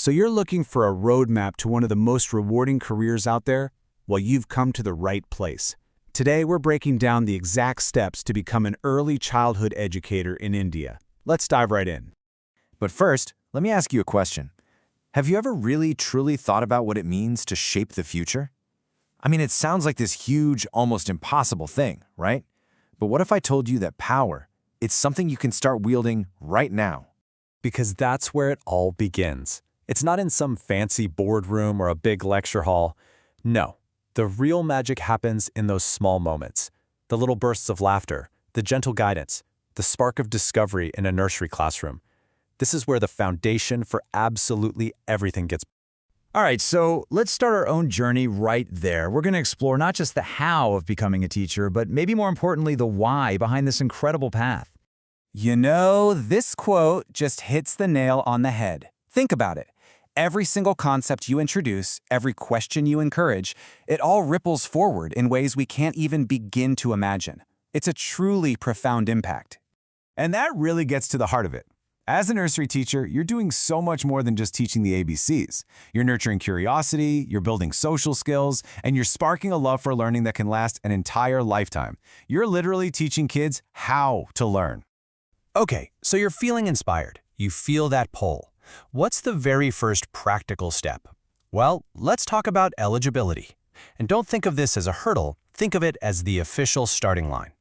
So you're looking for a roadmap to one of the most rewarding careers out there? Well, you've come to the right place. Today, we're breaking down the exact steps to become an early childhood educator in India. Let's dive right in. But first, let me ask you a question. Have you ever really, truly thought about what it means to shape the future? I mean, it sounds like this huge, almost impossible thing, right? But what if I told you that power, it's something you can start wielding right now? Because that's where it all begins. It's not in some fancy boardroom or a big lecture hall. No, the real magic happens in those small moments. The little bursts of laughter, the gentle guidance, the spark of discovery in a nursery classroom. This is where the foundation for absolutely everything gets. All right, so let's start our own journey right there. We're going to explore not just the how of becoming a teacher, but maybe more importantly, the why behind this incredible path. You know, this quote just hits the nail on the head. Think about it. Every single concept you introduce, every question you encourage, it all ripples forward in ways we can't even begin to imagine. It's a truly profound impact. And that really gets to the heart of it. As a nursery teacher, you're doing so much more than just teaching the ABCs. You're nurturing curiosity, you're building social skills, and you're sparking a love for learning that can last an entire lifetime. You're literally teaching kids how to learn. Okay, so you're feeling inspired. You feel that pull. What's the very first practical step? Well, let's talk about eligibility. And don't think of this as a hurdle, think of it as the official starting line.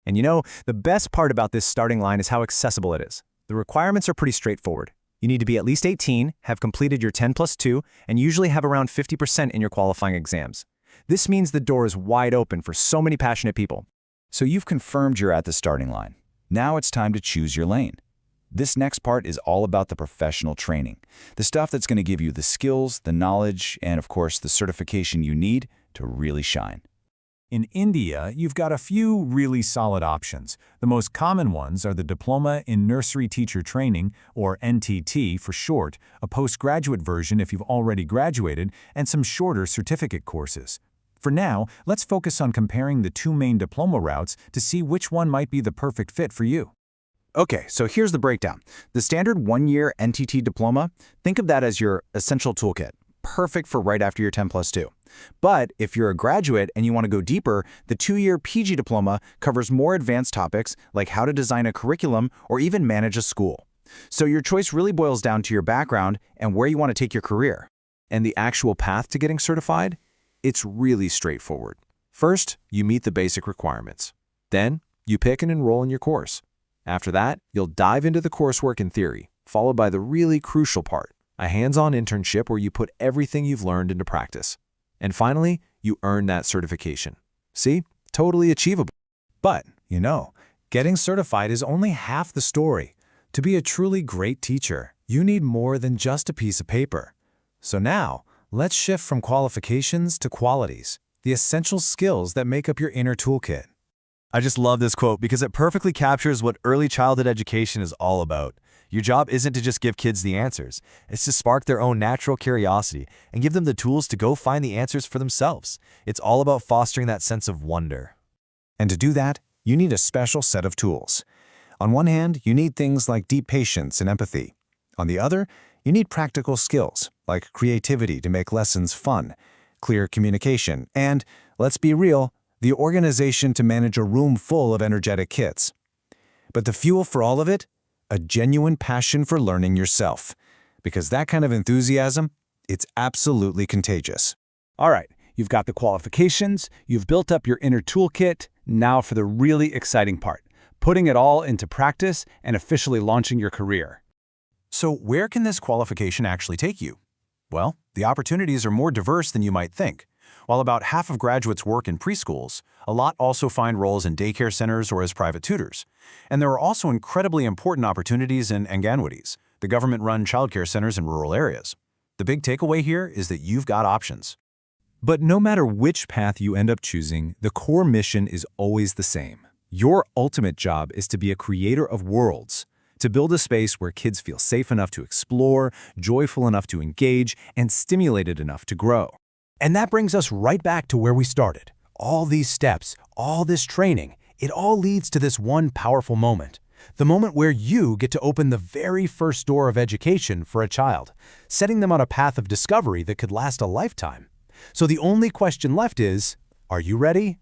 And you know, the best part about this starting line is how accessible it is. The requirements are pretty straightforward. You need to be at least 18, have completed your 10+2, and usually have around 50% in your qualifying exams. This means the door is wide open for so many passionate people. So you've confirmed you're at the starting line. Now it's time to choose your lane. This next part is all about the professional training, the stuff that's going to give you the skills, the knowledge, and of course the certification you need to really shine. In India, you've got a few really solid options. The most common ones are the Diploma in Nursery Teacher Training, or NTT for short, a postgraduate version if you've already graduated, and some shorter certificate courses. For now, let's focus on comparing the two main diploma routes to see which one might be the perfect fit for you. Okay, so here's the breakdown. The standard one-year NTT diploma, think of that as your essential toolkit, perfect for right after your 10+2. But if you're a graduate and you want to go deeper, the 2-year PG diploma covers more advanced topics like how to design a curriculum or even manage a school. So your choice really boils down to your background and where you want to take your career. And the actual path to getting certified? It's really straightforward. First, you meet the basic requirements. Then, you pick and enroll in your course. After that, you'll dive into the coursework in theory, followed by the really crucial part, a hands-on internship where you put everything you've learned into practice. And finally, you earn that certification. See? Totally achievable. But, you know, getting certified is only half the story. To be a truly great teacher, you need more than just a piece of paper. So now, let's shift from qualifications to qualities, the essential skills that make up your inner toolkit. I just love this quote because it perfectly captures what early childhood education is all about. Your job isn't to just give kids the answers. It's to spark their own natural curiosity and give them the tools to go find the answers for themselves. It's all about fostering that sense of wonder. And to do that, you need a special set of tools. On one hand, you need things like deep patience and empathy. On the other, you need practical skills like creativity to make lessons fun, clear communication, and, let's be real, the organization to manage a room full of energetic kids. But the fuel for all of it? A genuine passion for learning yourself. Because that kind of enthusiasm, it's absolutely contagious. All right, you've got the qualifications, you've built up your inner toolkit. Now for the really exciting part, putting it all into practice and officially launching your career. So where can this qualification actually take you? Well, the opportunities are more diverse than you might think. While about half of graduates work in preschools, a lot also find roles in daycare centers or as private tutors. And there are also incredibly important opportunities in Anganwadis, the government-run childcare centers in rural areas. The big takeaway here is that you've got options. But no matter which path you end up choosing, the core mission is always the same. Your ultimate job is to be a creator of worlds, to build a space where kids feel safe enough to explore, joyful enough to engage, and stimulated enough to grow. And that brings us right back to where we started. All these steps, all this training, it all leads to this one powerful moment. The moment where you get to open the very first door of education for a child, setting them on a path of discovery that could last a lifetime. So the only question left is, are you ready?